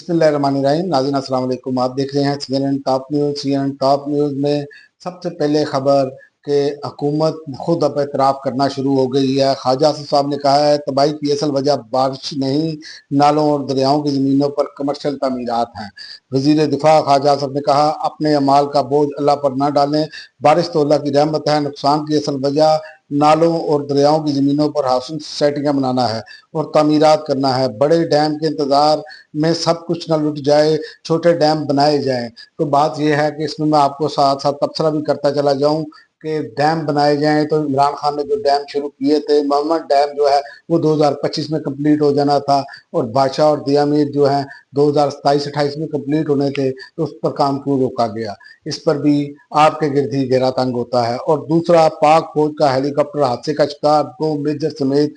बिस्मिल्लाहिर्रहमानिर्रहीम। नाज़रीन अस्सलाम वालेकुम। आप देख रहे हैं CNN top news. CNN top news में सबसे पहले खबर कि हुकूमत खुद अब एतराफ़ करना शुरू हो गई है। ख्वाजा आसिफ साहब ने कहा है तबाही की असल वजह बारिश नहीं, नालों और दरियाओं की ज़मीनों पर कमर्शियल तमीरात हैं। वज़ीर दिफा ख्वाजा आसिफ ने कहा अपने अमाल का बोझ अल्लाह पर ना डालें, बारिश तो अल्लाह की रहमत है, नुकसान की असल वजह नालों और दरियाओं की ज़मीनों पर हाउसिंग सोसाइटियाँ बनाना है और तामीरात करना है। बड़े डैम के इंतज़ार में सब कुछ ना लुट जाए, छोटे डैम बनाए जाएं। तो बात यह है कि इसमें मैं आपको साथ साथ तबसरा भी करता चला जाऊं कि डैम बनाए जाएं। तो इमरान खान ने जो डैम शुरू किए थे, मोहम्मद डैम जो है वो 2025 में कंप्लीट हो जाना था और बादशाह और दिया मीर जो है 2027-28 में कंप्लीट होने थे, तो उस पर काम क्यों रोका गया? इस पर भी आपके गिर्द ही घेरा तंग होता है। और दूसरा, पाक फौज का हेलीकॉप्टर हादसे का शिकार, 2 मेजर समेत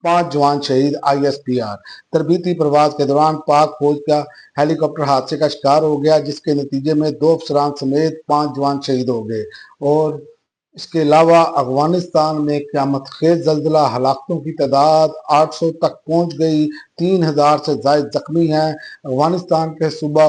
5 जवान शहीद। ISPR तरबीती प्रवास के दौरान पाक फौज का हेलीकॉप्टर हादसे का शिकार हो गया, जिसके नतीजे में 2 अफसरान समेत 5 जवान शहीद हो गए। और इसके अलावा अफगानिस्तान में क़यामत खेज ज़ल्ज़ला, हलाकतों की तादाद 800 तक पहुंच गई, 3000 से ज़ायद जख्मी हैं। अफगानिस्तान के सूबा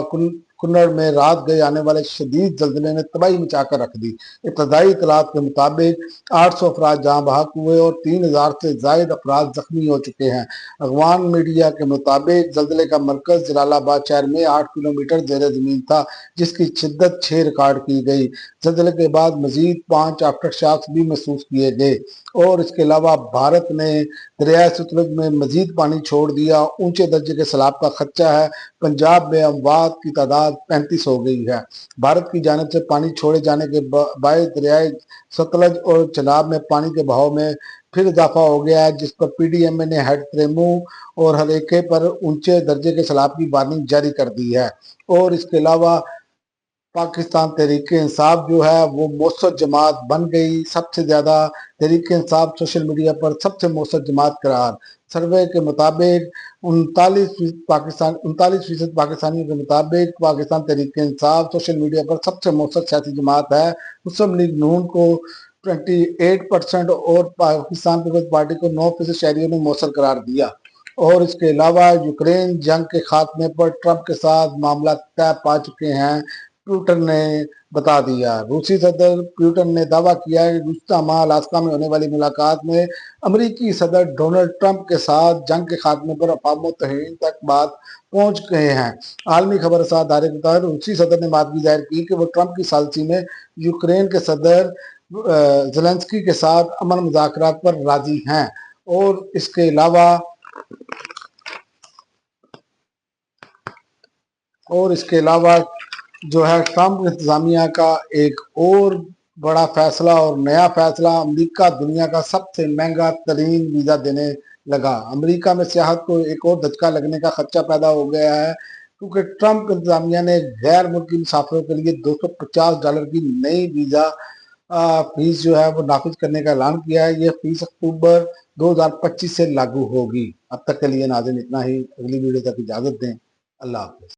कुन्नड़ में रात गए आने वाले शदीद ज़ल्ज़ले ने तबाही मचा कर रख दी। इब्तदाई इतलात के मुताबिक 800 अफराद जहाँ बहक हुए और 3000 से ज़ायद अफराद जख्मी हो चुके हैं। अफगान मीडिया के मुताबिक ज़ल्ज़ले का मरकज़ जलालाबाद शहर में 8 किलोमीटर ज़ेर ज़मीन था, जिसकी शिद्दत 6 रिकॉर्ड की गई। ज़ल्ज़ले के बाद मजीद 5 आफ्टर शॉक्स भी महसूस किए गए। और इसके अलावा भारत ने दरियाए सतलुज में मजीद पानी छोड़ दिया, ऊंचे दर्जे के सैलाब का खदशा है। पंजाब में अमवात की तादाद 35 हो गई है। भारत की जानिब से पानी छोड़े जाने के बायस दरियाए सतलज और चनाब में पानी के बहाव में फिर इजाफा हो गया है, जिस पर PDMA ने हेड त्रेमू और हलेके पर ऊंचे दर्जे के सैलाब की वार्निंग जारी कर दी है। और इसके अलावा पाकिस्तान तहरीक इंसाफ जो है वो मौसद जमात बन गई। सबसे ज़्यादा तहरीक इंसाफ सोशल मीडिया पर सबसे मौसद जमात करार। सर्वे के मुताबिक 39% पाकिस्तानियों के मुताबिक पाकिस्तान तहरीक इंसाफ सोशल मीडिया पर सबसे मौसद सियासी जमात है। मुस्लिम लीग नून को 28% और पाकिस्तान पीपल्स पार्टी को 9% शहरियों ने मौसर करार दिया। और इसके अलावा यूक्रेन जंग के खात्मे पर ट्रंप के साथ मामला तय पा चुके हैं, प्यूटन ने बता दिया। रूसी सदर प्यूटन ने दावा किया है कि गुज़िश्ता माह अलास्का में होने वाली मुलाकात में अमरीकी सदर डोनाल्ड ट्रंप के साथ जंग के खात्मे पर अक़वाम मुत्तहिदीन तक बात पहुंच गए हैं। आलमी खबर रसा अदारे के तहत रूसी सदर ने मादगी जाहिर की कि वो ट्रंप की सालसी में यूक्रेन के सदर ज़ेलेंस्की के साथ अमन मुज़ाकरात पर राजी हैं। और इसके अलावा जो है ट्रंप इंतजामिया का एक और बड़ा फैसला और नया फैसला, अमेरिका दुनिया का सबसे महंगा तरीन वीज़ा देने लगा। अमेरिका में सियाहत को एक और धचका लगने का खदशा पैदा हो गया है, क्योंकि ट्रंप इंतजामिया ने गैर मुल्की मुसाफिरों के लिए $250 की नई वीज़ा फीस जो है वो नाफिज करने का ऐलान किया है। यह फीस अक्टूबर 2025 से लागू होगी। अब तक के लिए नाज़रीन इतना ही। अगली वीडियो तक इजाज़त दें। अल्लाह हाफ़िज़।